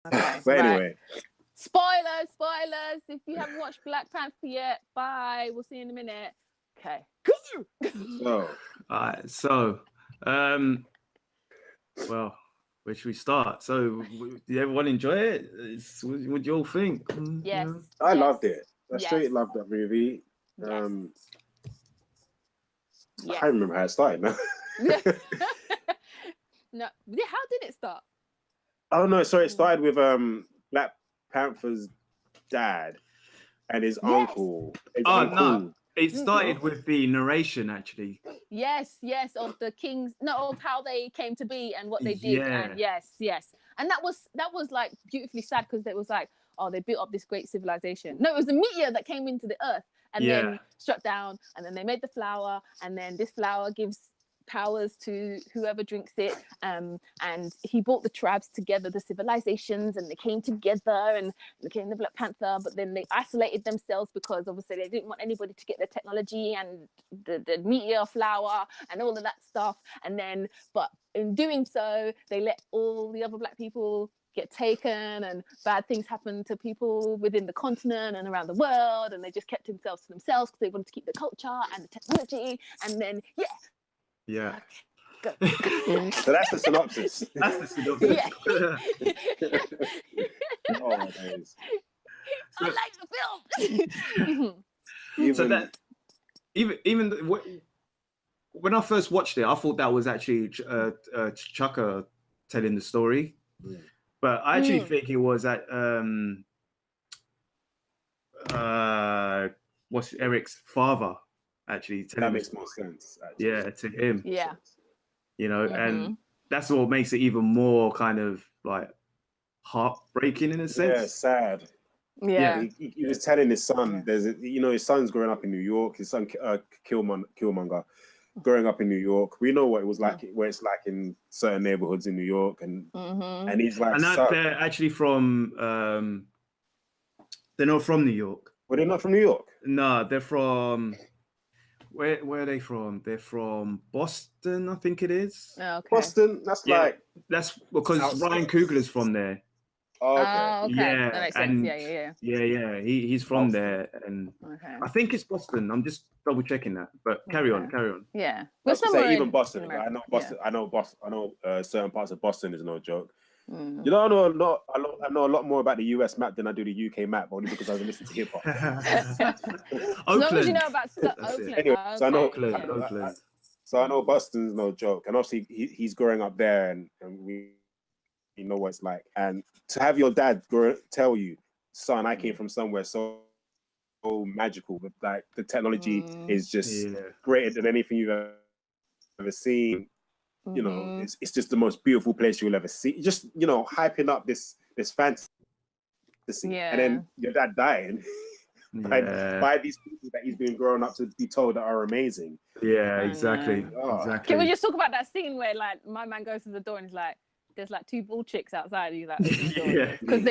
Okay. But right. anyway, Spoilers. If you haven't watched Black Panther yet, bye. We'll see you in a minute. Okay. so So, well, where should we start? So, did everyone enjoy it? What do you all think? Yes. I loved it. I Yes. straight loved that movie. Yes. I can't remember how it started now. No. Yeah, how did it start? Oh no, sorry, it started with Black Panther's dad and his uncle. His uncle. No. It started with the narration, actually. Yes, of the kings, of how they came to be and what they did. Yeah. And yes. And that was like beautifully sad, because it was like, oh, they built up this great civilization. No, it was a meteor that came into the earth and then struck down, and then they made the flower, and then this flower gives powers to whoever drinks it, and he brought the tribes together, the civilizations, and they came together and became the Black Panther. But then they isolated themselves because obviously they didn't want anybody to get the technology and the meteor flower and all of that stuff. And then, but in doing so, they let all the other Black people get taken, and bad things happen to people within the continent and around the world, and they just kept themselves to themselves because they wanted to keep the culture and the technology. And then Yeah. So that's the synopsis. That's the synopsis. Oh, days. I like the film. So that even when I first watched it, I thought that was actually Chaka telling the story, but I actually think it was at what's Eric's father. Actually, that makes more sense. Actually. Yeah, to him. Yeah. And that's what makes it even more kind of like heartbreaking in a sense. Yeah, sad. Yeah. He was telling his son, his son's growing up in New York. His son, Killmonger, growing up in New York. We know what it was like, where it's like in certain neighborhoods in New York, and he's like, and they're actually from, they're not from New York. Well, they're not from New York. No, they're from. Where are they from? They're from Boston, I think it is. Oh, okay. Boston. That's because Ryan Coogler's from there. Oh, okay. Yeah, that makes sense. Yeah. He's from there, and I think it's Boston. I'm just double checking that. But carry on. Yeah, I was say even Boston. I know Boston. I know certain parts of Boston is no joke. You know, I know a lot more about the US map than I do the UK map, only because I was listening to hip hop. As long as you know about Oakland. Anyway, so I know Oakland. So I know Boston's no joke, and obviously he's growing up there, and we know what it's like. And to have your dad tell you, son, I came from somewhere so magical, with like the technology is just greater than anything you've ever seen. You know, it's just the most beautiful place you'll ever see. Just, hyping up this fantasy, and then your dad dying by these people that he's been growing up to be told that are amazing. Yeah, exactly. Exactly. Can we just talk about that scene where like my man goes to the door and he's like, there's like two bull chicks outside, and he's like, because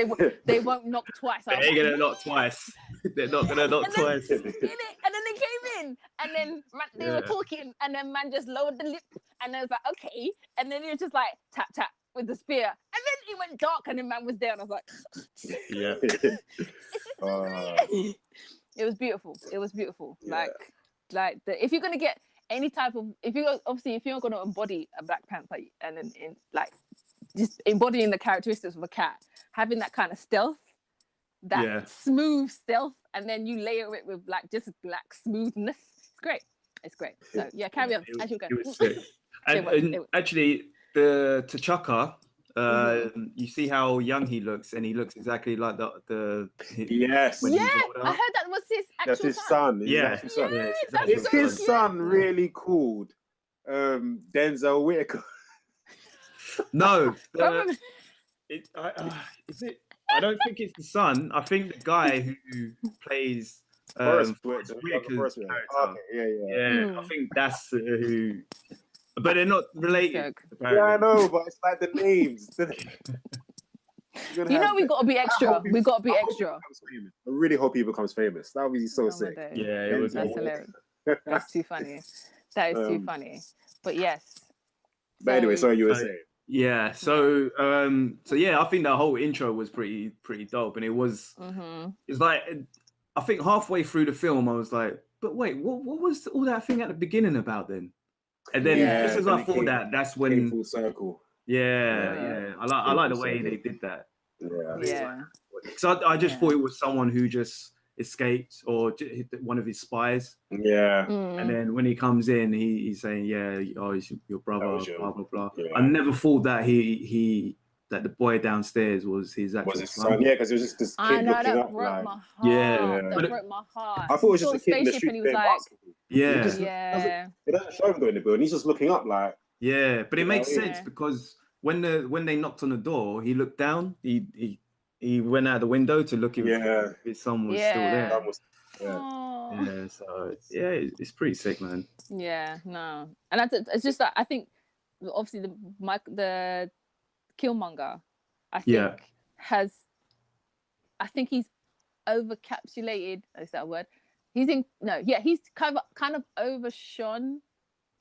they won't knock twice. They ain't gonna knock twice. They're not gonna knock twice. And then they came in, and then they were talking, and then man just lowered the lip, and I was like, okay, and then he was just like tap tap with the spear, and then it went dark, and the man was there, and I was like, it was beautiful. It was beautiful. Yeah. Like if you're gonna get any type of, if you're gonna embody a Black Panther, and then like just embodying the characteristics of a cat, having that kind of stealth, that smooth stealth, and then you layer it with like just black smoothness. It's great. So carry on as you go. It was sick. And actually, the T'Chaka, you see how young he looks, and he looks exactly like the yes. I heard that was his actual That's his son. Is his son really called Denzel Whitaker? No, is it? I don't think it's the son. I think the guy who plays Forrest Whitaker's character. I think that's who. But they're not related. Yeah, I know, but it's like the names. We got to be extra. We got to be extra. I really hope he becomes famous. That would be so sick. Yeah, it was. That's hilarious. That's too funny. That is too funny. But yes. But anyway, sorry, you were saying. Yeah. So yeah, I think that whole intro was pretty dope, and it was it's like I think halfway through the film I was like, but wait, what was all that thing at the beginning about then? And then just as I thought that's when came full circle. Yeah. I like the way they did that. Yeah. So I just thought it was someone who just escaped or one of his spies. Yeah. And then when he comes in, he's saying, "Yeah, oh, he's your brother." Blah blah blah. Yeah. I never thought that that the boy downstairs was his actual son. Yeah, because it was just this kid looking up. Broke my heart. Yeah, that broke my heart. I thought it was just a kid in the street playing basketball. Yeah, it doesn't show him going in the building. He's just looking up, like. Yeah, but it makes sense because when they knocked on the door, he looked down. He went out the window to look if his son was still there. Yeah, so it's pretty sick, man. Yeah, no, and it's just that I think obviously the Killmonger, I think he's overcapsulated. Is that a word? He's kind of overshone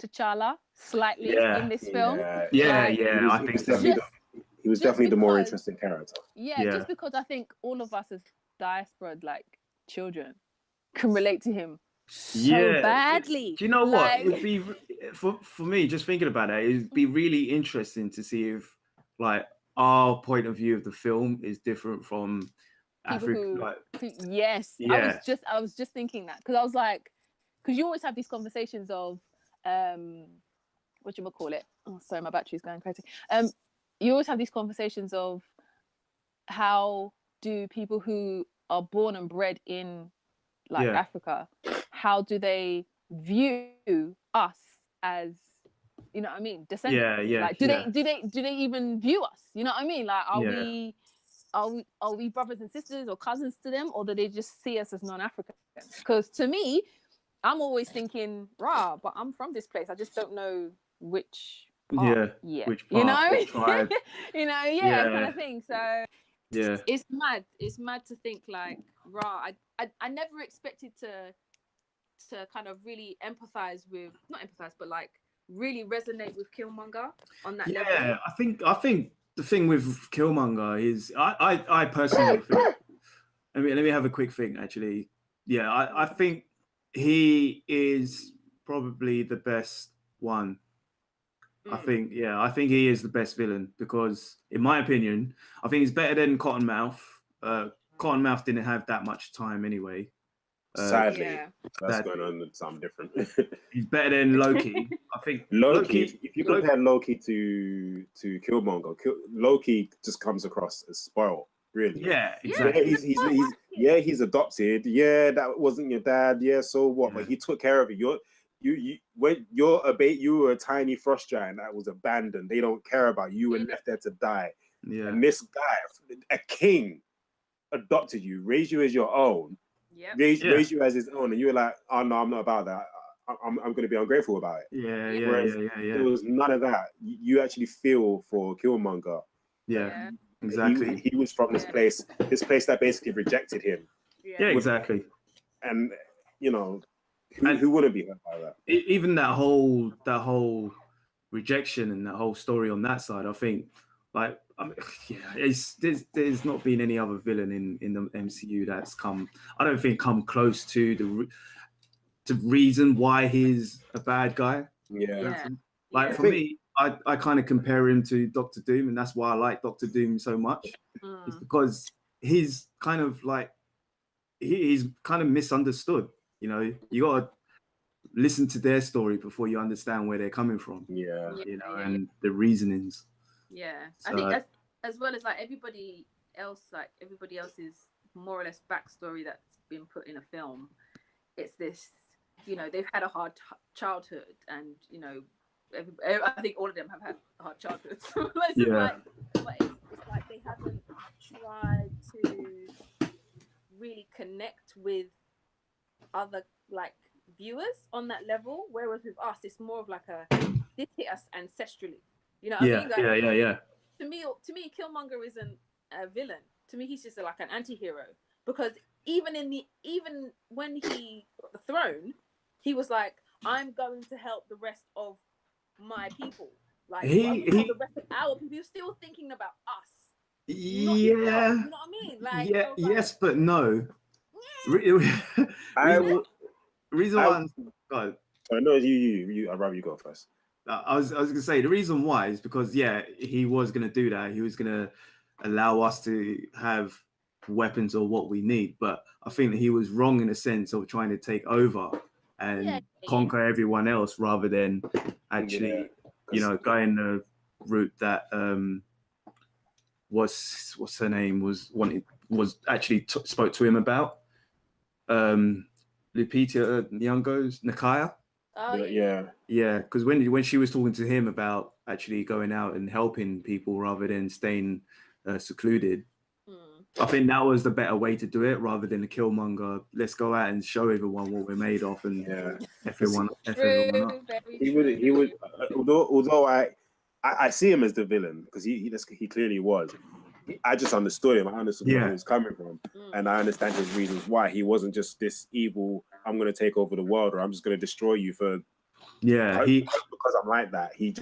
T'Challa slightly in this film. I think so. He was definitely the more interesting character. Yeah, just because I think all of us as diaspora children can relate to him so badly. Do you know what? It'd be for me, just thinking about it, it'd be really interesting to see if our point of view of the film is different from Africa. I was just thinking that because I was like, because you always have these conversations of whatchamacallit? Oh, sorry, my battery's going crazy. You always have these conversations of how do people who are born and bred in Africa, how do they view us as, you know what I mean, descendants? Do they even view us? You know what I mean? Like, are we brothers and sisters or cousins to them, or do they just see us as non-African? Because to me, I'm always thinking, but I'm from this place. I just don't know which part. Which part, which tribe. Kind of thing. So it's mad. It's mad to think I never expected to kind of really not empathize, but really resonate with Killmonger on that level. Yeah, I think the thing with Killmonger is I personally think. Let me have a quick think. Actually, I think he is probably the best one. I think he is the best villain because, in my opinion, I think he's better than Cottonmouth. Cottonmouth didn't have that much time anyway. Sadly, that's going on with something different. He's better than Loki. I think Loki. If you compare Loki to Killmonger, Loki just comes across as spoiled. Really? Yeah, exactly. He's adopted. Yeah, that wasn't your dad. Yeah, so what? But he took care of it. When you were a tiny frost giant that was abandoned. They don't care about you and left there to die. Yeah. And this guy, a king, adopted you, raised you as your own. Raised you as his own, and you were like, "Oh no, I'm not about that. I'm going to be ungrateful about it." Yeah. There was none of that. You actually feel for Killmonger. Yeah. Exactly. He was from this place that basically rejected him. Yeah, exactly. And who wouldn't be hurt by that? Even that whole rejection and that whole story on that side, I think, there's not been any other villain in the MCU that's come close to the reason why he's a bad guy. For me, I kind of compare him to Doctor Doom, and that's why I like Doctor Doom so much. It's because he's kind of he's kind of misunderstood. You gotta listen to their story before you understand where they're coming from. And the reasonings. I think as well as everybody else's more or less backstory that's been put in a film. It's this, they've had a hard childhood, and I think all of them have had hard childhoods. But it's like they haven't tried to really connect with other viewers on that level. Whereas with us, it's more of this hit us ancestrally. You know what I mean? Yeah. To me, Killmonger isn't a villain. To me, he's just an anti-hero. Because even when he got the throne, he was like, I'm going to help the rest of my people. Like for the rest of our people, you're still thinking about us. Yeah. You know what I mean? Like, yeah. like, yes, but no. I Reason why I'm I know you. I'd rather you go first. I was gonna say the reason why is because he was gonna do that. He was gonna allow us to have weapons or what we need, but I think that he was wrong in a sense of trying to take over and conquer everyone else rather than actually, going the route that what's her name was actually spoke to him about. Lupita Nyong'o's Nakaya. Oh, yeah, because when she was talking to him about actually going out and helping people rather than staying secluded, I think that was the better way to do it rather than the Killmonger. Let's go out and show everyone what we're made of, and everyone up. He would. Although I see him as the villain because he clearly was. I just understood him. I understood where he was coming from, and I understand his reasons why he wasn't just this evil. I'm going to take over the world, or I'm just going to destroy you for. Because I'm like that. He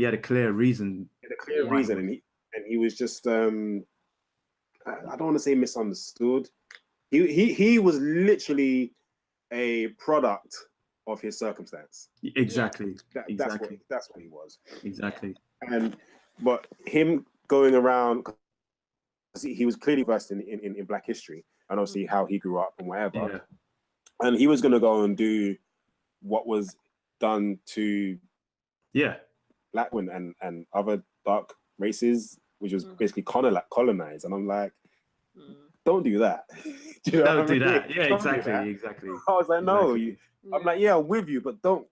had a clear reason. And he was just. I don't want to say misunderstood. He was literally a product of his circumstance. Exactly. That's what he was. Exactly. But him going around, he was clearly versed in Black history and obviously how he grew up and whatever. Yeah. And he was going to go and do what was done to Black women and other dark races, which was basically colonized. And I'm like, don't do that. Don't do that. Yeah, exactly. I was like, no. I'm like, yeah, I'm with you, but don't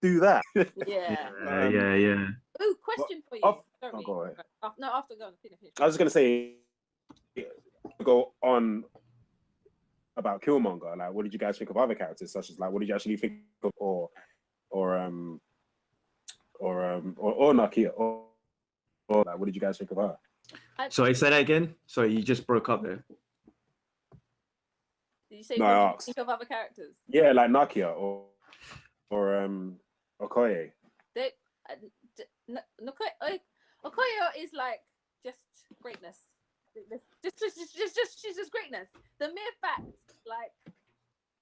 do that. Yeah. Oh, question for you. Sorry. Go ahead. No, after going. I was just going to say, go on about Killmonger. Like, what did you guys think of other characters, such as like, what did you actually think of, or Nakia, or like, what did you guys think of her? Sorry, say that again. Sorry, you just broke up there. Did you say what you think of other characters? Yeah, like Nakia or Okoye. Okoye is like just greatness. She's just greatness. The mere fact, like,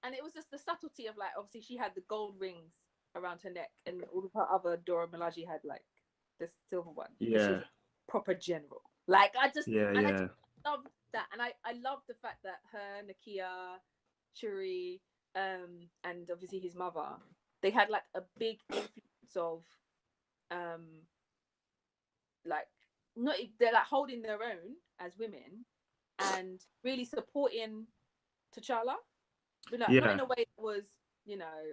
and it was just the subtlety of like, obviously she had the gold rings around her neck, and all of her other Dora Milaje had like the silver one. Yeah, she was a proper general. Like I just I love that, and I love the fact that her, Nakia, Shuri, and obviously his mother, they had like a big influence of like they're like holding their own as women and really supporting T'Challa, but like, not in a way that was,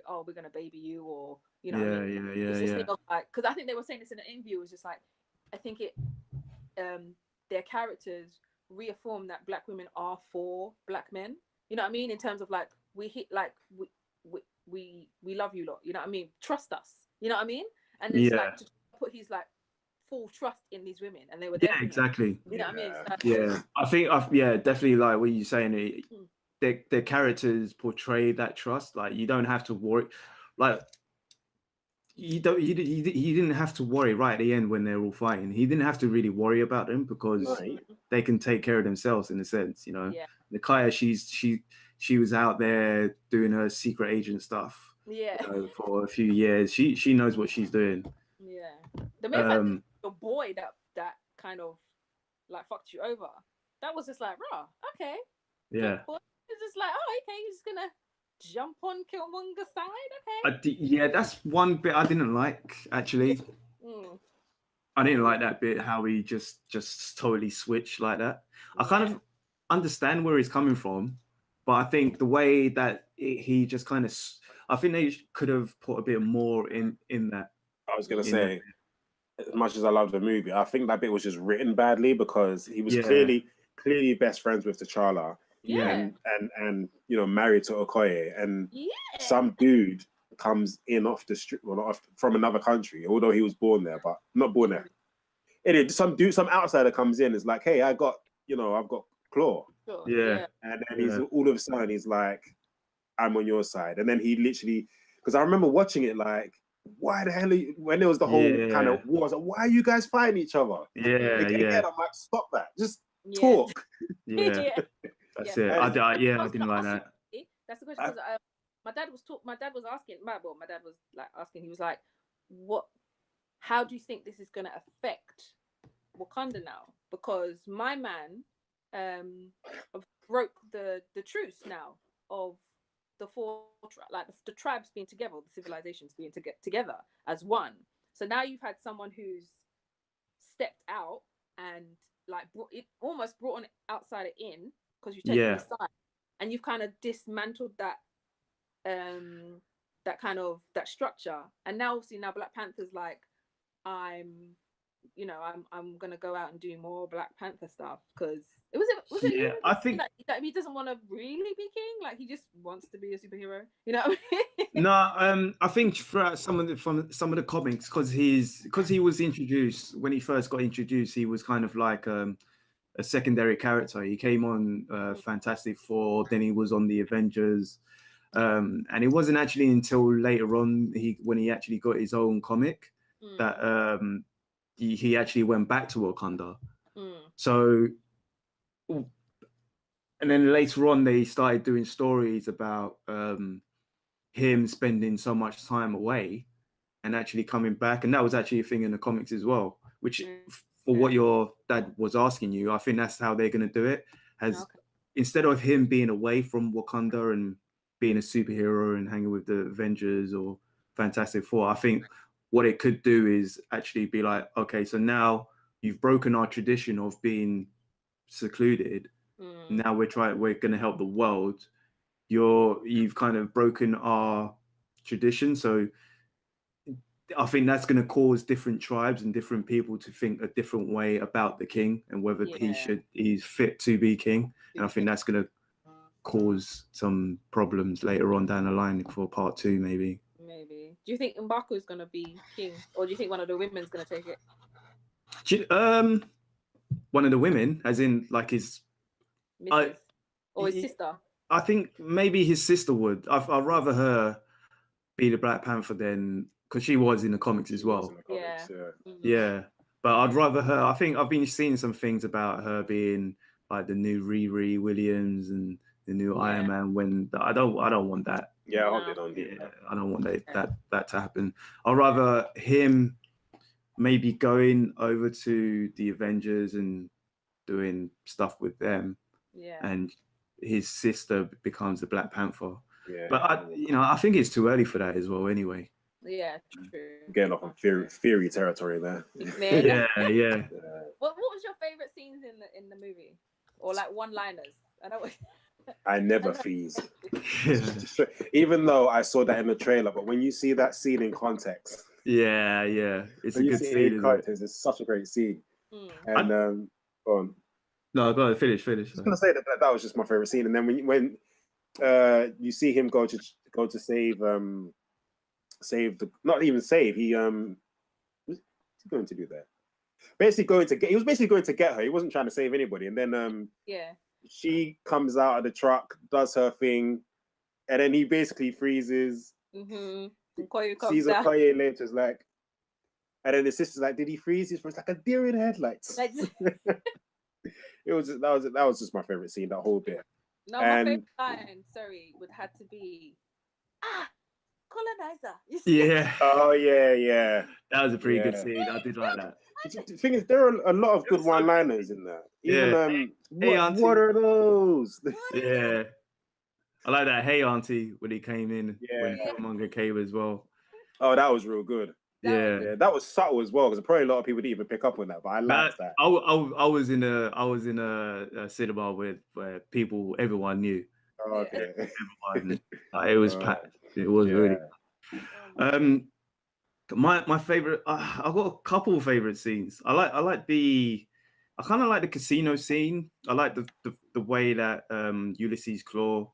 oh, we're gonna baby you, or like, because I think they were saying this in an interview, it was just like, I think it their characters reaffirm that Black women are for Black men, you know what I mean, in terms of like, we love you lot, you know what I mean, trust us, you know what I mean, and it's like to put his like full trust in these women, and they were there exactly, you know what I mean, so, I think definitely, like what you're saying, their characters portray that trust. Like, you don't have to worry, like he didn't have to worry right at the end when they're all fighting. He didn't have to really worry about them because they can take care of themselves in a sense, Nakia, she was out there doing her secret agent stuff for a few years. She knows what she's doing. The mere fact that your boy that kind of like fucked you over, that was just like, raw, okay. It's just like, oh, okay, he's gonna jump on Killmonger's side, okay. That's one bit I didn't like, actually. I didn't like that bit, how he just totally switched like that. I kind of understand where he's coming from, but I think the way that he just kind of, I think they could have put a bit more in that. I was gonna say, as much as I love the movie, I think that bit was just written badly because he was clearly best friends with T'Challa. And married to Okoye, and some dude comes in off the street, from another country, although he was born there, but not born there. Anyway, some outsider comes in, is like, hey, I've got Claw. And then he's all of a sudden he's like, I'm on your side. And then he literally, because I remember watching it like, why the hell are you, when there was the whole kind of war, I was like, why are you guys fighting each other? Again, I'm like, stop that. Just talk. Yeah. That's it. I didn't like that. That's the question, because my dad was asking, my dad was like asking, he was like, how do you think this is going to affect Wakanda now? Because my man broke the truce now of the four, like the tribes being together, the civilizations being together as one. So now you've had someone who's stepped out and like almost brought an outsider in, because you've taken the side, and you've kind of dismantled that that structure. And now obviously Black Panther's like, I'm gonna go out and do more Black Panther stuff, because I think that he doesn't want to really be king, like he just wants to be a superhero, you know what I mean? No, I think throughout some of the comics, because he was introduced, when he first got introduced, he was kind of like a secondary character. He came on Fantastic Four, then he was on the Avengers, and it wasn't actually until later on when he actually got his own comic that he actually went back to Wakanda. So, and then later on they started doing stories about him spending so much time away and actually coming back, and that was actually a thing in the comics as well, which for what your dad was asking you, I think that's how they're going to do it. Instead of him being away from Wakanda and being a superhero and hanging with the Avengers or Fantastic Four, I think what it could do is actually be like, okay, so now you've broken our tradition of being secluded. Now we're going to help the world. You've kind of broken our tradition. So I think that's going to cause different tribes and different people to think a different way about the king and whether he's fit to be king. And I think that's going to cause some problems later on down the line for part 2, maybe. Do you think M'Baku is going to be king, or do you think one of the women's going to take it? One of the women, as in like his Mrs. or his sister? I think maybe his sister would. I'd rather her be the Black Panther than, because she was in the comics as well. Yeah. But I'd rather her. I think I've been seeing some things about her being like the new Riri Williams and the new Iron Man. When I don't want that. Yeah, I don't want that to happen. I'd rather him maybe going over to the Avengers and doing stuff with them. Yeah. And his sister becomes the Black Panther. Yeah. But I think it's too early for that as well. Anyway. Yeah, true. Getting off on theory territory there. Yeah. What was your favorite scenes in the movie, or like one-liners? I never fees. Even though I saw that in the trailer, but when you see that scene in context, it's a good scene. It's such a great scene. And go on. No, go ahead, finish. I was just gonna say that was just my favorite scene. And then when you see him go to save not even save, he what's he going to do there? He was basically going to get her. He wasn't trying to save anybody. And then she comes out of the truck, does her thing, and then he basically freezes. Sees Okoye later, is like, and then his sister's like, "Did he freeze?" It's like a deer in headlights. That was just my favorite scene, that whole bit. No, my favorite line, would have to be colonizer. Yeah. Oh yeah. That was a pretty good scene. I did like that. The thing is, there are a lot of good one-liners in there. Even what are those? Yeah. I like that. Hey, auntie, when he came in, when Killmonger came as well. Oh, that was real good. Yeah, that was subtle as well, because probably a lot of people didn't even pick up on that. But I liked that. I was in a cinema where everyone knew. Oh, okay. Everyone, it was packed. It was really. My favorite. I've got a couple of favorite scenes. I kind of like the casino scene. I like the way that Ulysses Claw,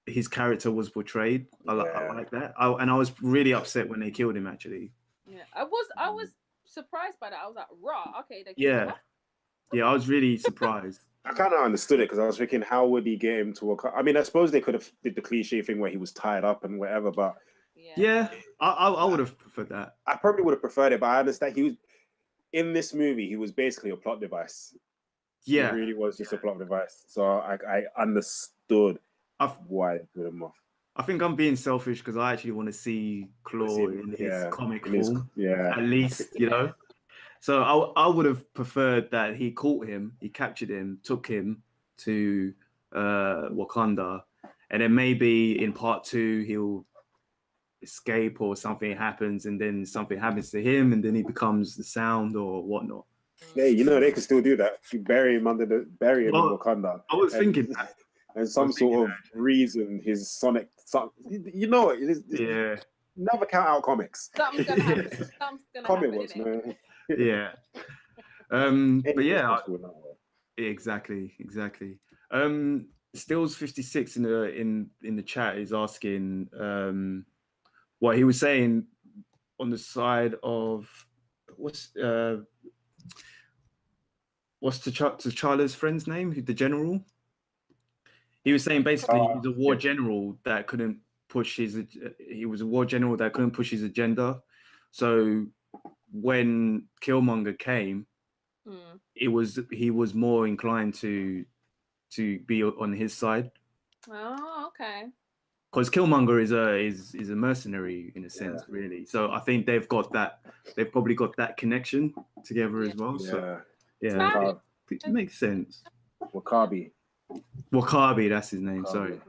his character was portrayed. I like that. And I was really upset when they killed him, actually. Yeah, I was surprised by that. I was like, raw. Okay, they killed him. I was really surprised. I kind of understood it, because I was thinking, how would he get him to I mean, I suppose they could have did the cliche thing where he was tied up and whatever, but Yeah, I would have preferred that. I probably would have preferred it, but I understand he was in this movie. He was basically a plot device. Yeah, he really was just a plot device. So I understood why they put him off. I think I'm being selfish because I actually want to see Claw in his comic form. At least, you know. So I would have preferred that he caught him, he captured him, took him to Wakanda, and then maybe in part 2 he'll escape or something happens, and then something happens to him, and then he becomes the Sound or whatnot. Yeah, you know they could still do that. You bury him in Wakanda. I was thinking that. And some sort of reason his Sonic, you know it. Yeah. Never count out comics. Something's gonna happen. Something's gonna Comic happen, books, man. Yeah. But yeah, exactly. Stills 56 in the chat is asking what he was saying on the side of what's T'Challa's friend's name? The general. He was saying basically he's a war general that couldn't push his. He was a war general that couldn't push his agenda. So when Killmonger came, he was more inclined to be on his side. Oh, okay. Because Killmonger is a mercenary in a sense, really. So I think they've probably got that connection together as well. So yeah, it makes sense. Wakabi, that's his name. Sorry.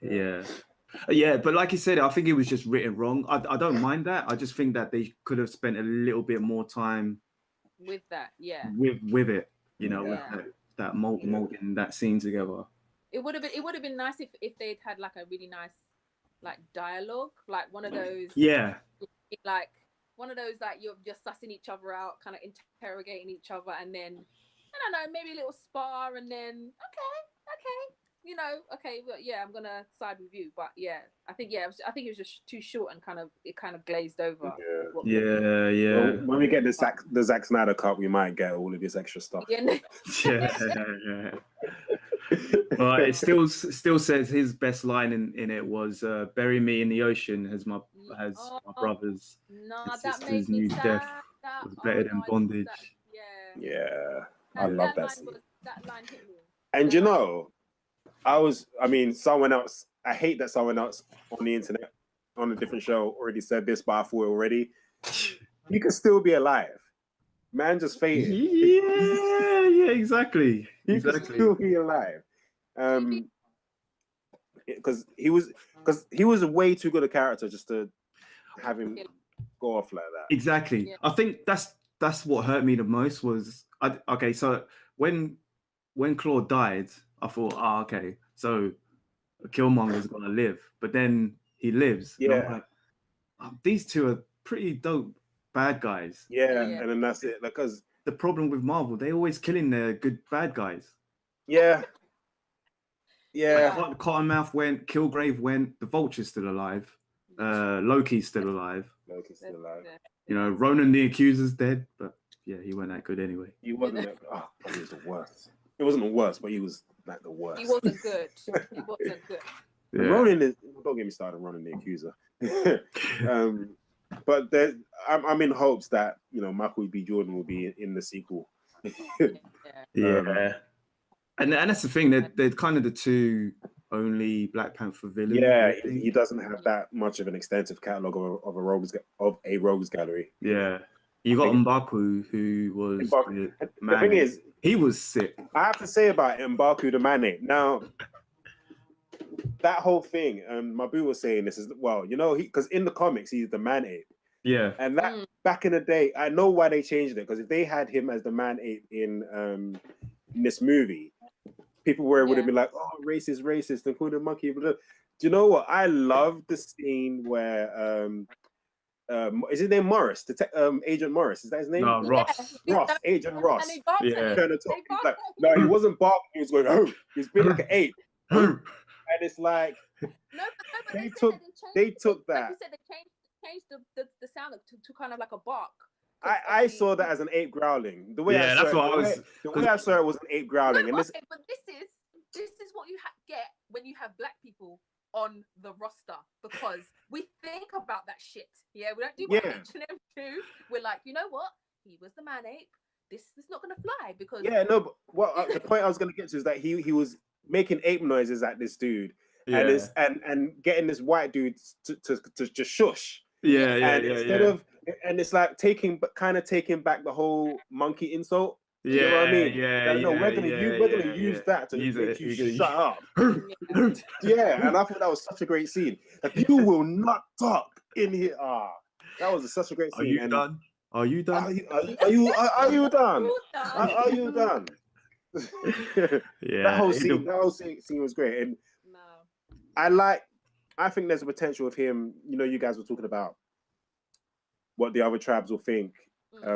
Yeah, but like you said, I think it was just written wrong. I don't mind that. I just think that they could have spent a little bit more time with that. Yeah. With it, you know, with that molding that scene together. It would have been nice if they'd had like a really nice like dialogue, like one of those. Yeah. Like one of those like you're just sussing each other out, kind of interrogating each other, and then I don't know, maybe a little spar, and then okay, you know, okay, well, yeah, I'm gonna side with you, but yeah, I think it was just too short and kind of glazed over. Yeah. Well, when we get the Zack Snyder cut, we might get all of this extra stuff. Yeah. But it still says his best line in it was "Bury me in the ocean as my brothers and sisters knew death was better than bondage." I love that scene. That line hit me. And you know, someone else. I hate that someone else on the internet on a different show already said this, but I thought already he could still be alive. Man just fainted. Yeah, exactly. He could still be alive. Because he was a way too good a character just to have him go off like that. Exactly. Yeah. I think that's what hurt me the most was so when Claw died, I thought, okay, so Killmonger's gonna live, but then he lives. Yeah. Like, these two are pretty dope bad guys. Yeah, and then that's it. Because the problem with Marvel, they always killing their good bad guys. Yeah. Like, Cottonmouth went, Kilgrave went, the Vulture's still alive, Loki's still alive. You know, Ronan the Accuser's dead, but yeah, he wasn't that good anyway. He wasn't that good. He was the worst. It wasn't the worst, but he was like the worst. He wasn't good. Yeah. Ronan don't get me started on Ronan the Accuser. But I'm in hopes that, you know, Michael B. Jordan will be in the sequel. Yeah. And that's the thing, they're kind of the two only Black Panther villains. Yeah, he doesn't have that much of an extensive catalogue of a rogues gallery. Yeah. You got M'Baku, who was the thing is, he was sick. I have to say about M'Baku the Man-Ape. Now, that whole thing, and Mabu was saying this as well, you know, because in the comics, he's the Man-Ape. Yeah. And that back in the day, I know why they changed it, because if they had him as the Man-Ape in this movie, people would have been like, oh, racist, and call the monkey. But do you know what? I love the scene where is his name Morris? Agent Morris, is that his name? No, Ross. Agent Ross. Yeah. Like, no, he wasn't barking. He was going, oh, he's been like an ape. And it's like, they took that. Like you said, they changed the sound to kind of like a bark. I saw that as an ape growling. The way I saw it was an ape growling. But this is what you get when you have black people on the roster because we think about that shit. Yeah, we don't do what H&M do. We're like, you know what? He was the man ape. This is not gonna fly because but what the point I was gonna get to is that he was making ape noises at this dude, and getting this white dude to just shush. Instead of it's like taking back the whole monkey insult. You know what I mean? We're gonna use that to make you shut up. And I thought that was such a great scene. Like, you will not talk in here. That was such a great scene. Are you done? Are you done? Are you done? That whole scene was great, and I think there's a potential of him. You know, you guys were talking about what the other tribes will think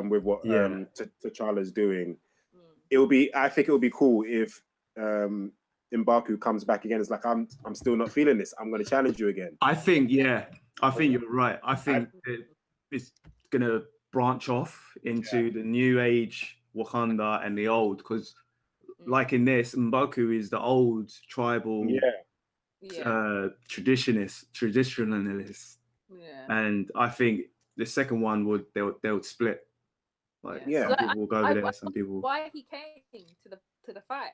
with what T'Challa's doing. I think it would be cool if M'Baku comes back again. It's like, I'm still not feeling this. I'm going to challenge you again. I think you're right. I think it's going to branch off into the new age Wakanda and the old, because like in this, M'Baku is the old tribal traditionalist. And I think the second one they would split. Some people will go over there, some people. Why he came to the fight?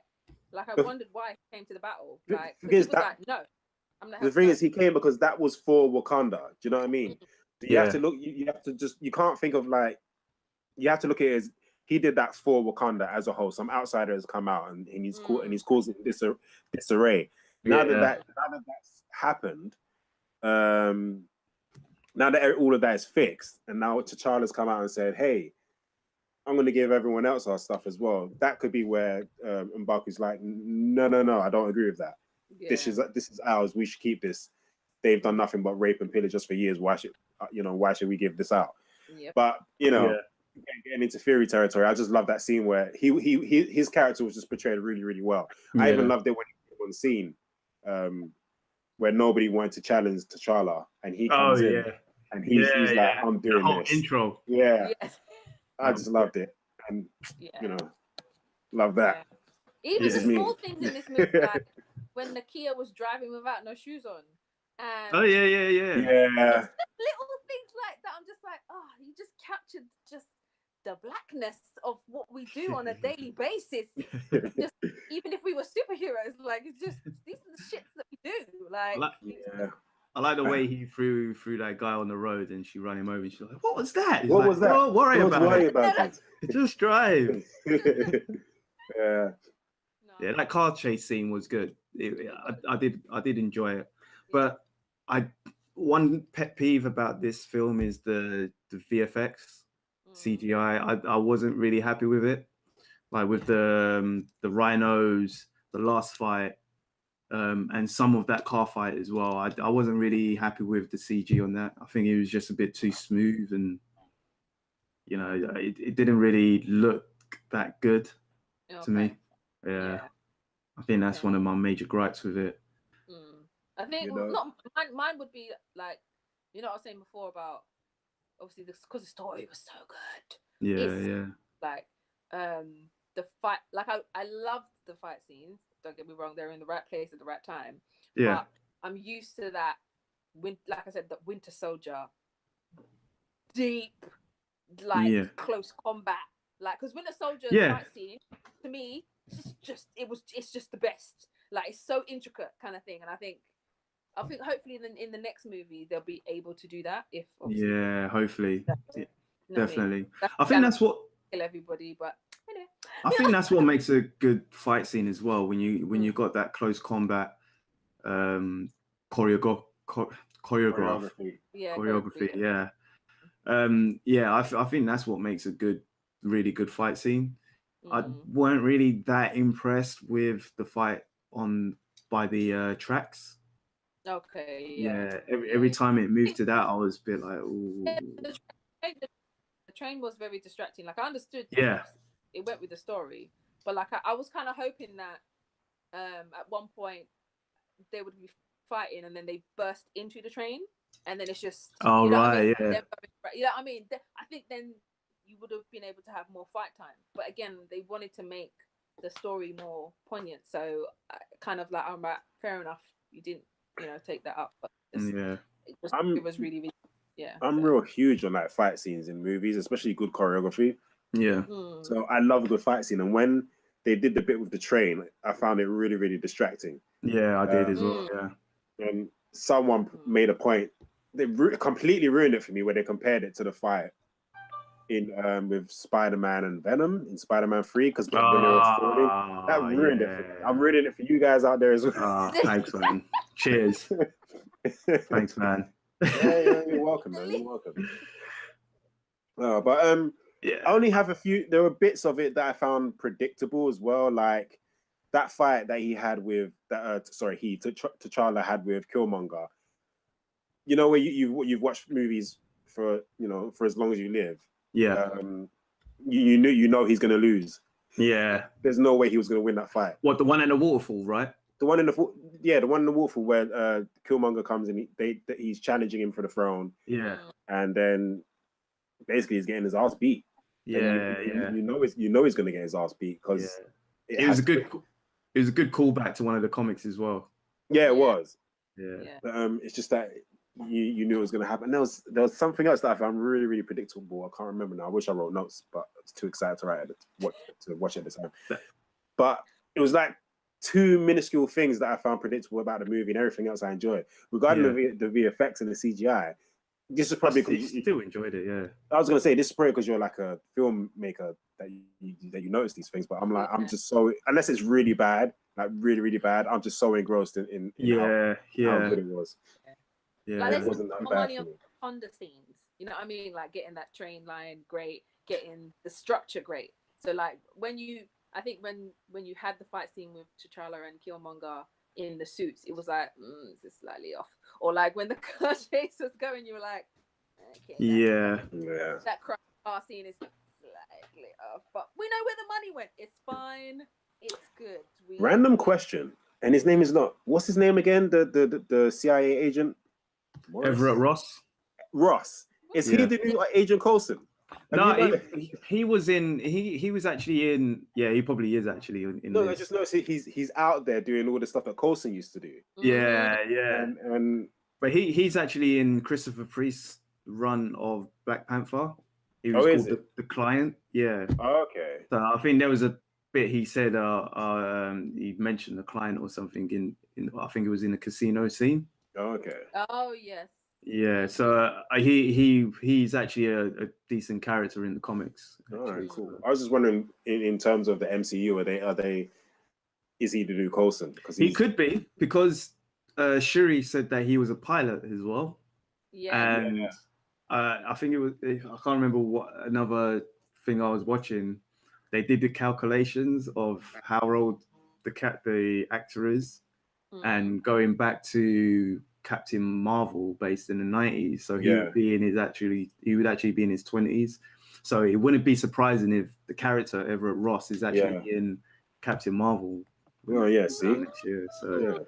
Like, I wondered why he came to the battle. Like, he was like, no, I'm not. The thing is, he came because that was for Wakanda. Do you know what I mean? You have to look. You have to just. You can't think of like. You have to look at it as he did that for Wakanda as a whole. Some outsider has come out and he's causing disarray. Now that that's happened, now that all of that is fixed, and now T'Challa's come out and said, "Hey, I'm going to give everyone else our stuff as well." That could be where M'Baku's like, no, I don't agree with that. This is ours. We should keep this. They've done nothing but rape and pillage us for years. Why should we give this out? But getting into Fury territory, I just love that scene where his character was just portrayed really, really well. I even loved it when he was on scene where nobody wanted to challenge T'Challa, and he comes in and he's like, I'm doing this. Intro. I just loved it, and love that. Even the small things in this movie, like when Nakia was driving without no shoes on, and Yeah. little things like that. I'm just like, you just captured just the blackness of what we do on a daily basis. Just even if we were superheroes, like, it's just these are the shits that we do. Like, I like the way he threw that guy on the road, and she ran him over, and she's like, "What was that?" What was that? Don't worry about it. Just drive. Yeah, that car chase scene was good. I did enjoy it, but one pet peeve about this film is the VFX CGI. I wasn't really happy with it, like with the rhinos, the last fight. And some of that car fight as well. I wasn't really happy with the CG on that. I think it was just a bit too smooth, and it didn't really look that good to me. I think that's one of my major gripes with it. I think mine would be like, what I was saying before about obviously because the story was so good. Like the fight, like I loved the fight scenes. Don't get me wrong, they're in the right place at the right time. But I'm used to that. Like I said, the Winter Soldier, deep, close combat. Like, because Winter Soldier fight scene, to me, it's just the best. Like, it's so intricate kind of thing. And I think hopefully in the next movie they'll be able to do that. Hopefully, definitely. I think that's what kill everybody, but. I think that's what makes a good fight scene as well. When you got that close combat choreography. I think that's what makes a really good fight scene. I weren't really that impressed with the fight by the tracks. Every time it moved to that, I was a bit like, ooh. The train was very distracting. Like, I understood. It went with the story, but like I was kind of hoping that at one point they would be fighting and then they burst into the train and then it's just I mean, I think then you would have been able to have more fight time, but again they wanted to make the story more poignant, so kind of like, fair enough, you didn't take that up. But it was really, really, I'm real huge on like fight scenes in movies, especially good choreography. Yeah. So I love a good fight scene, and when they did the bit with the train, I found it really, really distracting. Yeah, I did as well. Yeah. And someone made a point. They completely ruined it for me when they compared it to the fight in with Spider-Man and Venom in Spider-Man 3, because when they were falling, that ruined it for me. I'm ruining it for you guys out there as well. Thanks, man. Cheers. Thanks, man. Yeah, you're welcome, man. You're welcome. But I only have a few. There were bits of it that I found predictable as well, like that fight that he had with that. T'Challa had with Killmonger. You know, where you've watched movies for for as long as you live. Yeah. You know he's gonna lose. Yeah. There's no way he was gonna win that fight. What, the one in the waterfall, right? The one in the one in the waterfall where Killmonger comes and he's challenging him for the throne. Yeah. And then basically he's getting his ass beat. Yeah. You know he's gonna get his ass beat because it was a good callback to one of the comics as well. Yeah, it was. Yeah. But, it's just that you knew it was gonna happen. There was something else that I found really, really predictable. I can't remember now. I wish I wrote notes, but I was too excited to watch it at the time. But it was like two minuscule things that I found predictable about the movie, and everything else I enjoyed. Regarding the VFX and the CGI, this is probably because you still enjoyed it. Yeah, I was gonna say this is probably because you're like a filmmaker that you notice these things. But I'm just so, unless it's really bad, like really, really bad, I'm just so engrossed in how good it was. Yeah, like, it wasn't that bad for me. Honda scenes, you know what I mean? Like getting that train line great, getting the structure great. So like when you had the fight scene with T'Challa and Killmonger in the suits, it was like, this is slightly off. Or like when the car chase was going, you were like, okay, that car scene is slightly off. But we know where the money went. It's fine. It's good. Random question, and his name is not. What's his name again? The CIA agent. Everett Ross. Ross. Is he the new Agent Coulson? No, he was in. He was actually in. Yeah, he probably is actually in. No, I just noticed he's out there doing all the stuff that Coulson used to do. Yeah. And but he's actually in Christopher Priest's run of Black Panther. He was called the Client. Yeah. Oh, okay. So I think there was a bit he said. He mentioned the Client or something in. I think it was in the casino scene. Oh, okay. Oh yes. Yeah, so he's actually a decent character in the comics. All right, cool. I was just wondering, in terms of the MCU, is he the new Coulson? Because he could be, because Shuri said that he was a pilot as well. Yeah. And I think it was, I can't remember what another thing I was watching. They did the calculations of how old the actor is, and going back to Captain Marvel based in the 90s, so he would actually be in his 20s. So it wouldn't be surprising if the character Everett Ross is actually in Captain Marvel. Oh yeah, see next year. So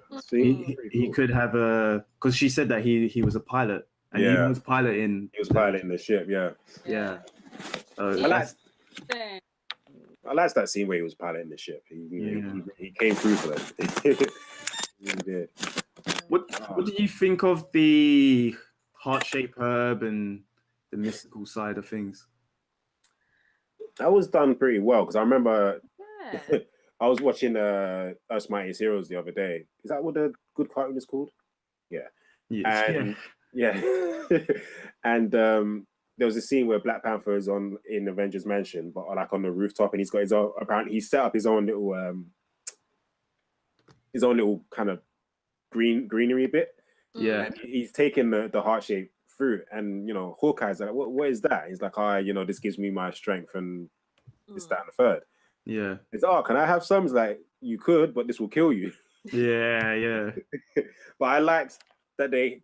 he could have because she said that he was a pilot, and he was piloting. He was piloting the ship. Yeah. I liked that scene where he was piloting the ship. He came through for that. He did. What do you think of the heart-shaped herb and the mystical side of things? That was done pretty well, because I remember I was watching Us Mightiest Heroes the other day. Is that what the good cartoon is called? Yeah. Yes. And there was a scene where Black Panther is in Avengers Mansion, but like on the rooftop, and he's got his own. Apparently, he set up his own little kind of greenery bit. Yeah. And he's taking the heart-shaped fruit, and Hawkeye's like, what is that? He's like, this gives me my strength and this, that, and the third. Yeah. It's can I have some? He's like, you could, but this will kill you. Yeah. But I liked that they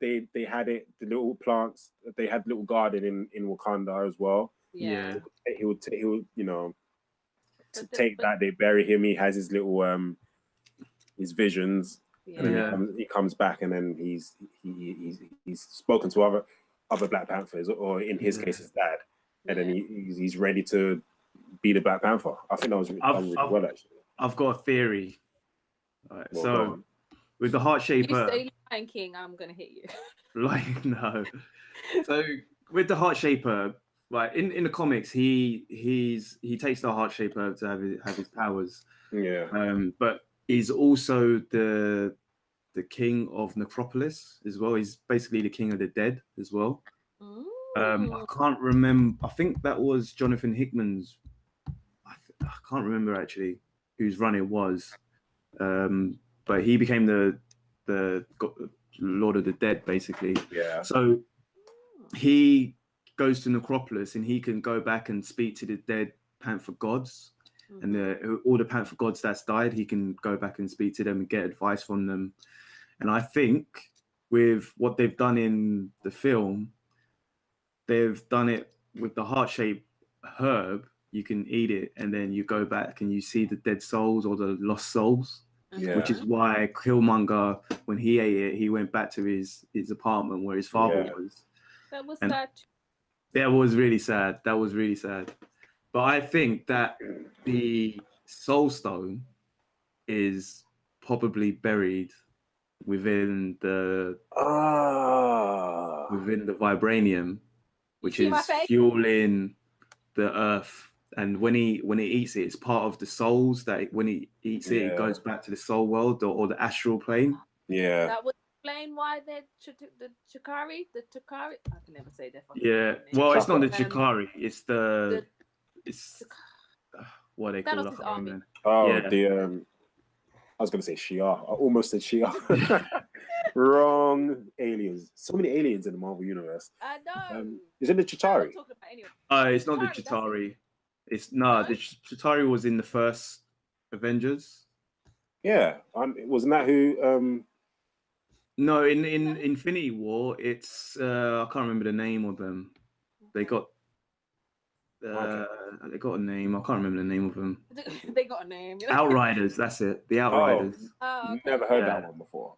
had the little plants, they had little garden in Wakanda as well. Yeah. He would take that, they bury him, he has his little his visions. Yeah. And then he comes back, and then he's spoken to other Black Panthers, or in his case, his dad, and then he's ready to be the Black Panther. I think that was done really well, actually. I've got a theory. Right, so with the heart shape, you say Lion King, I'm gonna hit you. Like no. So with the Heart Shaper, like in the comics, he takes the Heart Shaper to have his powers. Yeah. But he's also the king of Necropolis as well. He's basically the king of the dead as well. I can't remember. I think that was Jonathan Hickman's. I can't remember actually whose run it was. But he became the Lord of the Dead, basically. Yeah. So he goes to Necropolis and he can go back and speak to the dead Panther gods. And all the Panther gods that's died, he can go back and speak to them and get advice from them. And I think with what they've done in the film, they've done it with the heart-shaped herb. You can eat it and then you go back and you see the dead souls or the lost souls. Yeah. Which is why Killmonger, when he ate it, he went back to his apartment where his father was. That was sad. That was really sad. That was really sad. But I think that the Soul Stone is probably buried within the vibranium, which is fueling the earth. And when he eats it, it's part of the souls that when he eats it, it goes back to the soul world or the astral plane. Yeah. That would explain why the Chakari. I can never say that. Yeah. Well, it's not the Chakari. It's what they call it. I was gonna say Shia. I almost said Shia. Wrong. Aliens. So many aliens in the Marvel universe. I know. Is it the Chitauri? It's not the Chitauri. The Chitauri was in the first Avengers. Yeah, wasn't that who? No, in Infinity War, it's I can't remember the name of them. They got they got a name. I can't remember the name of them. They got a name. Outriders. That's it. The Outriders. Okay. Never heard that one before.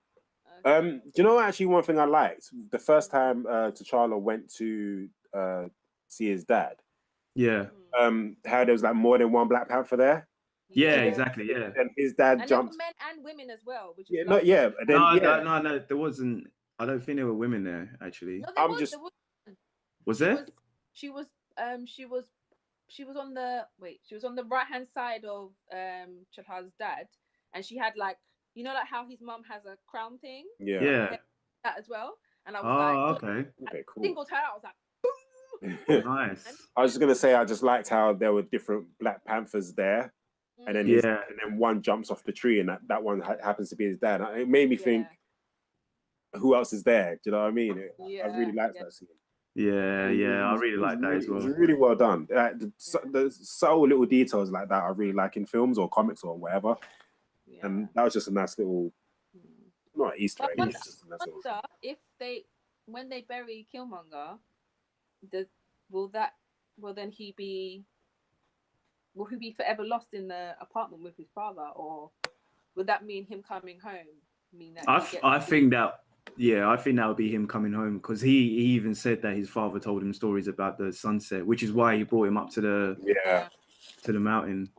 Do you know actually one thing I liked? The first time T'Challa went to see his dad. Yeah. How there was like more than one Black Panther there. Yeah, exactly. Yeah. And his dad jumped. Men and women as well. Which Yeah, no, there wasn't. I don't think there were women there actually. No, Was there? She was on the right hand side of T'Challa's dad, and she had like like how his mum has a crown thing. Yeah. That as well, and I was okay, cool. Singled her out. I was like. Nice. I was just gonna say I just liked how there were different Black Panthers there, and then and then one jumps off the tree, and that one happens to be his dad. It made me think, who else is there? Do you know what I mean? I really liked that scene. Yeah, I really like that as well. It was really well done. The subtle little details like that I really like in films or comics or whatever, and that was just a nice little, not Easter egg. I wonder if when they bury Killmonger. Will he be forever lost in the apartment with his father, or would that mean him coming home? I think that would be him coming home, because he even said that his father told him stories about the sunset, which is why he brought him up to the mountain.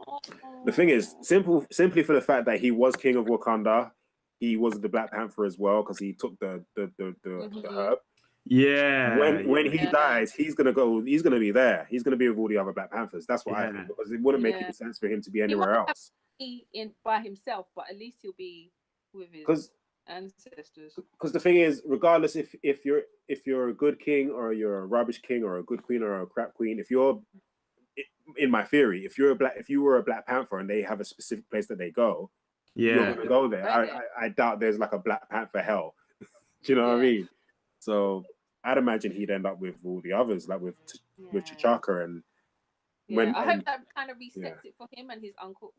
The thing is, simply for the fact that he was king of Wakanda, he was the Black Panther as well, because he took the herb. Yeah. When he dies, he's gonna be there. He's gonna be with all the other Black Panthers. That's what I think, because it wouldn't make any sense for him to be anywhere else. By himself, but at least he'll be with his ancestors. Because the thing is, regardless if you're a good king or you're a rubbish king or a good queen or a crap queen, if you're, in my theory, if you were a Black Panther and they have a specific place that they go, you're gonna go there. I doubt there's like a Black Panther hell. Do you know what I mean? So I'd imagine he'd end up with all the others, like with T'Chaka and. I hope that kind of resets it for him and his uncle,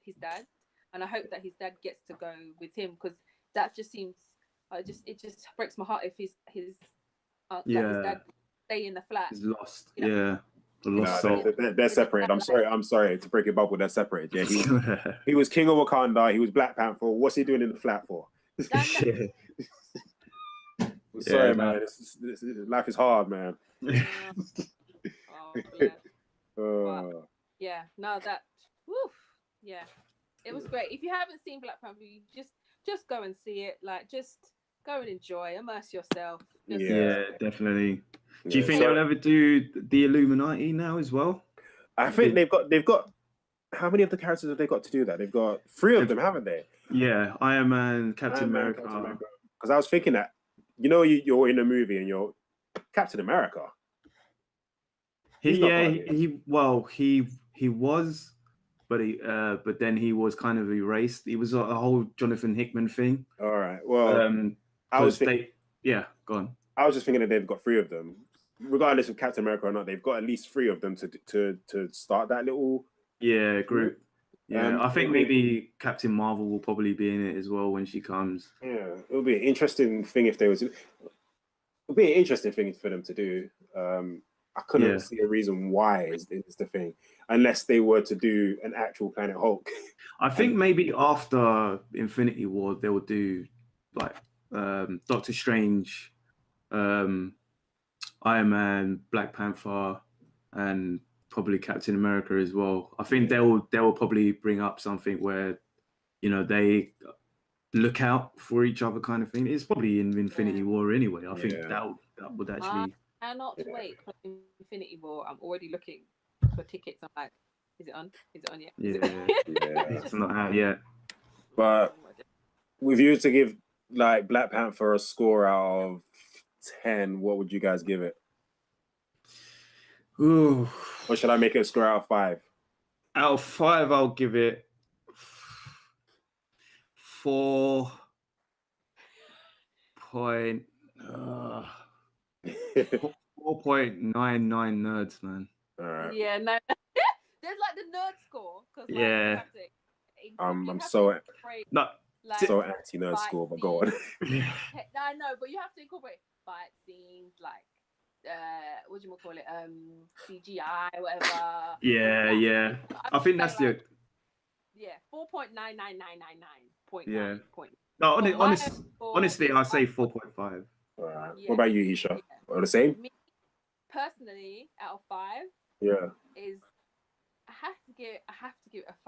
his dad, and I hope that his dad gets to go with him, because that just seems, it just breaks my heart if his dad stay in the flat. He's lost. The lost soul. They're separated. I'm sorry to break your bubble. They're separated. Yeah, he was king of Wakanda. He was Black Panther. What's he doing in the flat for? Sorry, man. Life is hard, man. It was great. If you haven't seen Black Panther, you just go and see it. Like, just Go and enjoy, immerse yourself. Yeah, definitely. Do you think they'll ever do the Illuminati now as well? I think they've got. How many of the characters have they got to do that? They've got 3 of them, haven't they? Yeah, Iron Man, Captain America. Because I was thinking that, you're in a movie and you're Captain America. He was, but then he was kind of erased. He was a whole Jonathan Hickman thing. All right. Well, I was thinking. Yeah, go on. I was just thinking that they've got 3 of them, regardless of Captain America or not. They've got at least 3 of them to start that little group. Yeah, I think maybe Captain Marvel will probably be in it as well when she comes. Yeah, it'll be an interesting thing if they was. It'll be an interesting thing for them to do. I couldn't see a reason why is the thing, unless they were to do an actual Planet Hulk. I think maybe after Infinity War they will do like Doctor Strange, Iron Man, Black Panther, and probably Captain America as well. I think they will probably bring up something where, they look out for each other kind of thing. It's probably in Infinity War anyway. I think that would actually. I cannot wait for Infinity War. I'm already looking for tickets. I'm like, is it on? Is it on yet? It's not out yet. But if you were to give like Black Panther a score out of 10, what would you guys give it? Ooh. Or should I make it a score out of 5? Out of 5, I'll give it 4. 4.99 nerds, man. All right. Yeah, no. There's like the nerd score. I'm so anti-nerd score, but go on. I know, but you have to incorporate fight scenes, like what do you call it? CGI, whatever. Yeah. I think that's the. Yeah, 4.99999. Yeah. No, honestly, I say 4.5. Right. What about you, Isha? Or the same? Me, personally, out of 5, is I have to give it a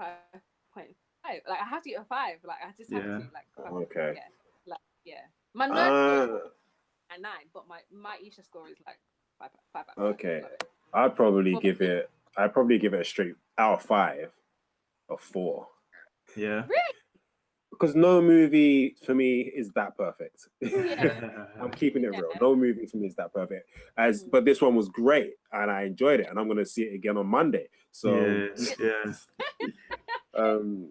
5.5. Like I have to give it a 5. Like I just have to. Like okay. My nerd score is 9, but my Isha score is like 5. Okay. I'd probably give it a straight out of 5 or 4. Yeah. Really? Because no movie for me is that perfect. I'm keeping it real. No movie for me is that perfect. But this one was great and I enjoyed it, and I'm gonna see it again on Monday. So and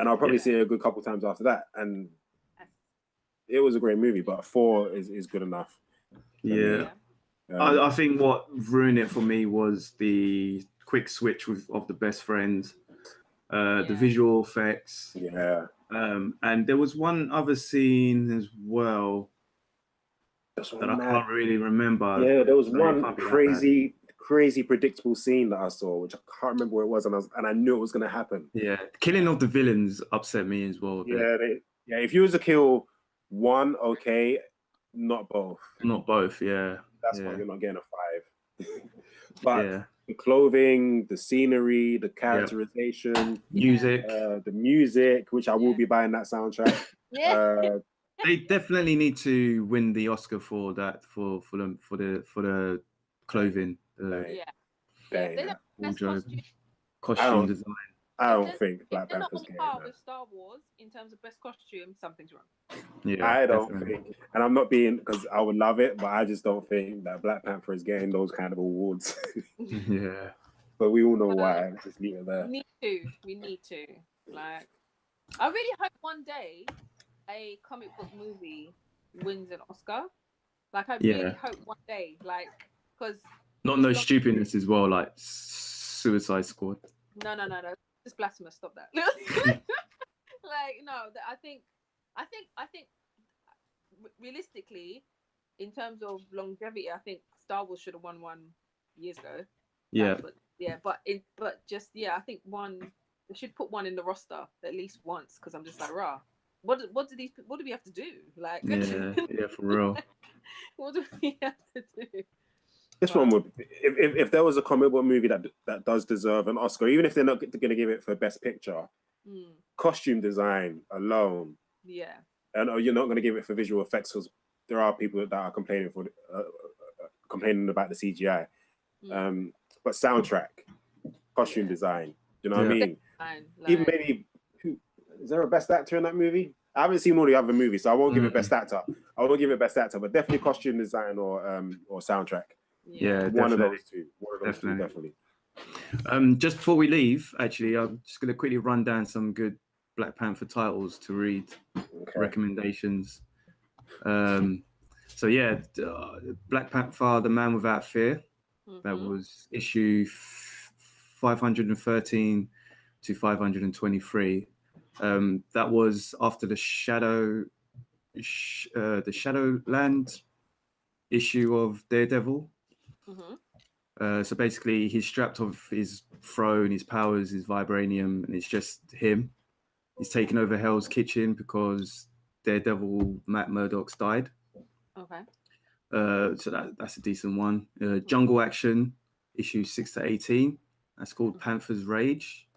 I'll probably see it a good couple times after that. And it was a great movie, but 4 is good enough. Yeah. I think what ruined it for me was the quick switch of the best friends, the visual effects. Yeah. And there was one other scene as well that I can't really remember. Yeah, there was one crazy predictable scene that I saw, which I can't remember what it was, and I knew it was going to happen. Yeah, killing of the villains upset me as well. Yeah. If you was to kill one, okay, not both. Not both. Yeah. That's why you're not getting a 5. But the clothing, the scenery, the characterization, the music, which I will be buying that soundtrack. They definitely need to win the Oscar for that for the clothing. Costume design. I don't think Black Panther's getting that. With Star Wars in terms of best costume, something's wrong. Yeah, I don't think, and I'm not being, because I would love it, but I just don't think that Black Panther is getting those kind of awards. Yeah, but we all know why. Just leave it there. We need to. Like, I really hope one day a comic book movie wins an Oscar. Like, I really hope one day, like, because no stupidness as well, like Suicide Squad. No. Just blasphemous. Stop that. Like, no. I think realistically, in terms of longevity, I think Star Wars should have won one years ago. Yeah. I think one. We should put one in the roster at least once, because I'm just like, rah. What do we have to do? Like, yeah, for real. What do we have to do? This one would, if there was a comic book movie that does deserve an Oscar, even if they're not going to give it for Best Picture, costume design alone, and you're not going to give it for visual effects because there are people that are complaining about the CGI. But soundtrack, costume design, you know what I mean? Even maybe, is there a best actor in that movie? I haven't seen all the other movies, so I won't give it best actor. I won't give it best actor, but definitely costume design or soundtrack. Yeah, one of those two. Definitely. Just before we leave, actually, I'm just going to quickly run down some good Black Panther titles to read, recommendations. So yeah, Black Panther: The Man Without Fear. That was issue 513 to 523. That was after the Shadowland issue of Daredevil. So basically, he's strapped off his throne, his powers, his vibranium, and it's just him. He's taken over Hell's Kitchen because Daredevil Matt Murdock's died. So that's a decent one. Jungle Action, issue 6 to 18. That's called Panther's Rage.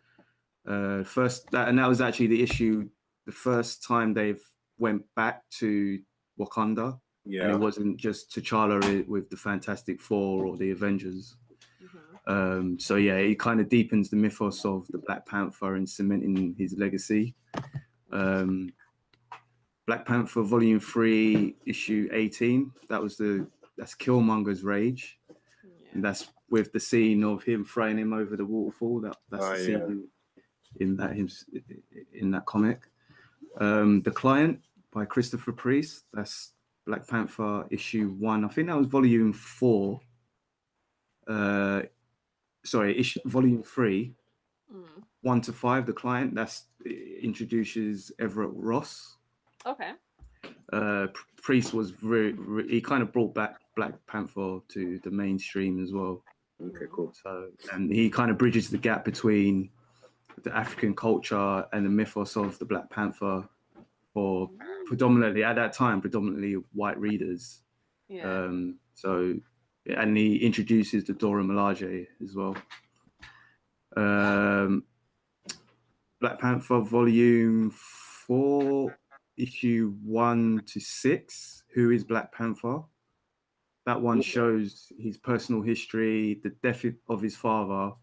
And that was actually the first time they've went back to Wakanda. Yeah. And it wasn't just T'Challa with the Fantastic Four or the Avengers. So yeah, it kind of deepens the mythos of the Black Panther and cementing his legacy. Black Panther Volume 3, issue 18. That's Killmonger's Rage. And that's with the scene of him throwing him over the waterfall. That's the scene in that comic. The Client by Christopher Priest. That's Black Panther issue 1. I think that was volume 4. Volume 3. 1 to 5. The Client. That's introduces Everett Ross. Priest was he kind of brought back Black Panther to the mainstream as well. Okay, cool. So, and he kind of bridges the gap between the African culture and the mythos of the Black Panther for predominantly white readers. So, and he introduces the Dora Milaje as well. Black Panther Volume 4, issue 1 to 6. Who is Black Panther? That one shows his personal history, the death of his father,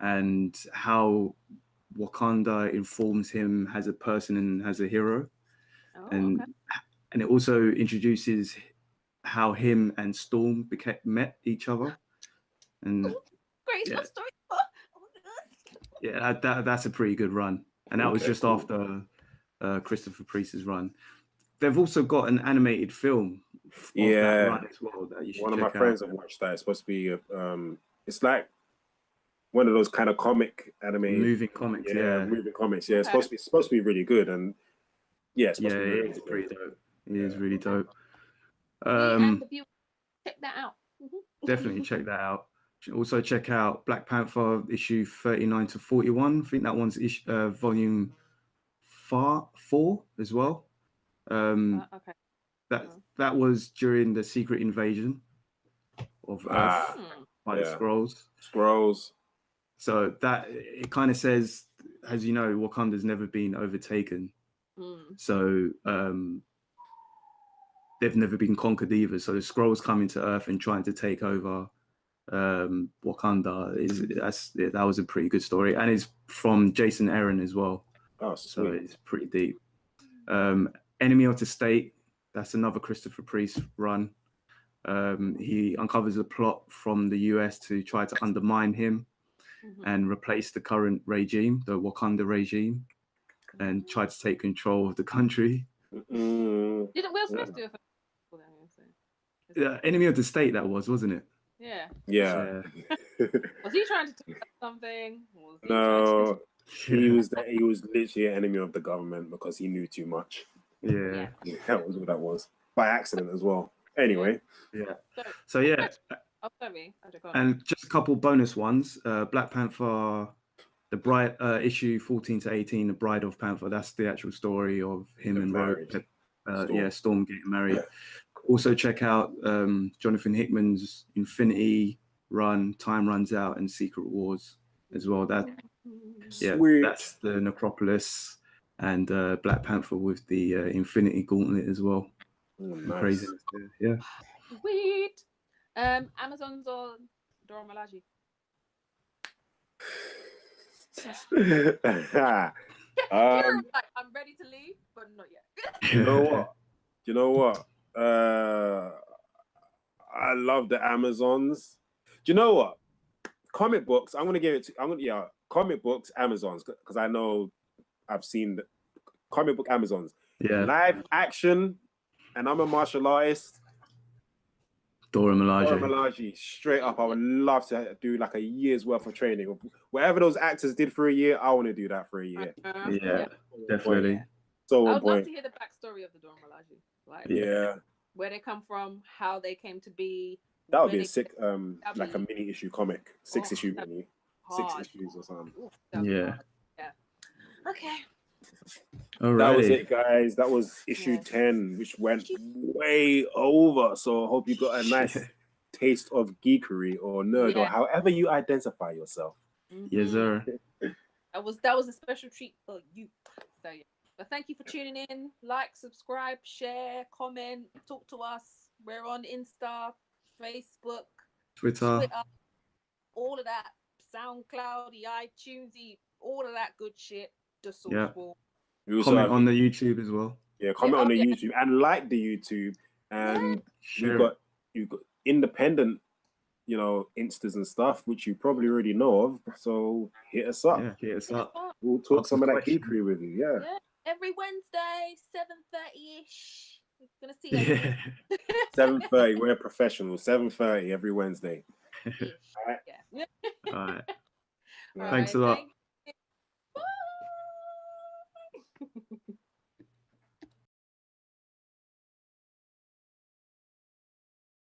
and how Wakanda informs him as a person and as a hero. And it also introduces how him and Storm met each other. And story. Yeah, that's a pretty good run. And that was just after Christopher Priest's run. They've also got an animated film of that run as well that you should check out. One of my friends have watched that. It's supposed to be it's like one of those kind of comic animated moving comics. Moving comics. Yeah, it's supposed to be really good, and it's supposed to be really it's pretty dope. It is really dope. Check that out. Definitely check that out. Also check out Black Panther issue 39 to 41. I think that one's volume 4 as well. That was during the secret invasion of Earth by the Skrulls. So that it kind of says, as you know, Wakanda's never been overtaken. So they've never been conquered either. So the Skrulls coming to Earth and trying to take over Wakanda that was a pretty good story, and it's from Jason Aaron as well. So it's pretty deep. Enemy of the State, that's another Christopher Priest run. He uncovers a plot from the US to try to undermine him and replace the current regime, the Wakanda regime, and try to take control of the country. Didn't Will Smith do it? Enemy of the State, that wasn't it? Yeah. Was he trying to do something? No, he was literally an enemy of the government because he knew too much. Yeah. That was what that was. By accident as well. Anyway. Yeah. So yeah. And just a couple bonus ones. Black Panther, the Bride, issue 14 to 18, The Bride of Panther. That's the actual story of him and Rogue. Storm getting married. Also check out Jonathan Hickman's Infinity run, Time Runs Out, and Secret Wars as well. That's the Necropolis. and Black Panther with the Infinity Gauntlet as well. Nice. Craziness, yeah. Sweet. Amazon's or Dora Milaje? Like, I'm ready to leave, but not yet. You know what? You know what? I love the Amazons. Do you know what? Comic books. I'm gonna give it to. Comic books, Amazons, because I know I've seen the comic book Amazons. Yeah. Live action, and I'm a martial artist. Dora Milaje. Dora Milaje, straight up. I would love to do like a year's worth of training. Whatever those actors did for a year, I want to do that for a year. Yeah, definitely. So I would love to hear the backstory of the Dora Milaje. Like, where they come from, how they came to be. That would be a sick, like a mini issue comic, 6 issue mini, 6 issues or something. Yeah. Okay. Alrighty. That was it, guys. That was issue 10, which went way over. So I hope you got a nice taste of geekery or nerd or however you identify yourself. Yes, sir. That was a special treat for you. So yeah. But thank you for tuning in. Like, subscribe, share, comment, talk to us. We're on Insta, Facebook, Twitter, all of that. SoundCloud, iTunes, all of that good shit. Dasourcewall. Comment on the YouTube as well. Yeah, comment on the YouTube and like the YouTube. And you've got independent, Instas and stuff, which you probably already know of. So hit us up. Yeah, hit us up. We'll talk some of that geekery with you. Yeah. Every Wednesday, 7:30ish. We're gonna see. 7:30. We're professionals. 7:30 every Wednesday. All right. Yeah. All right. Thanks a lot. Bye.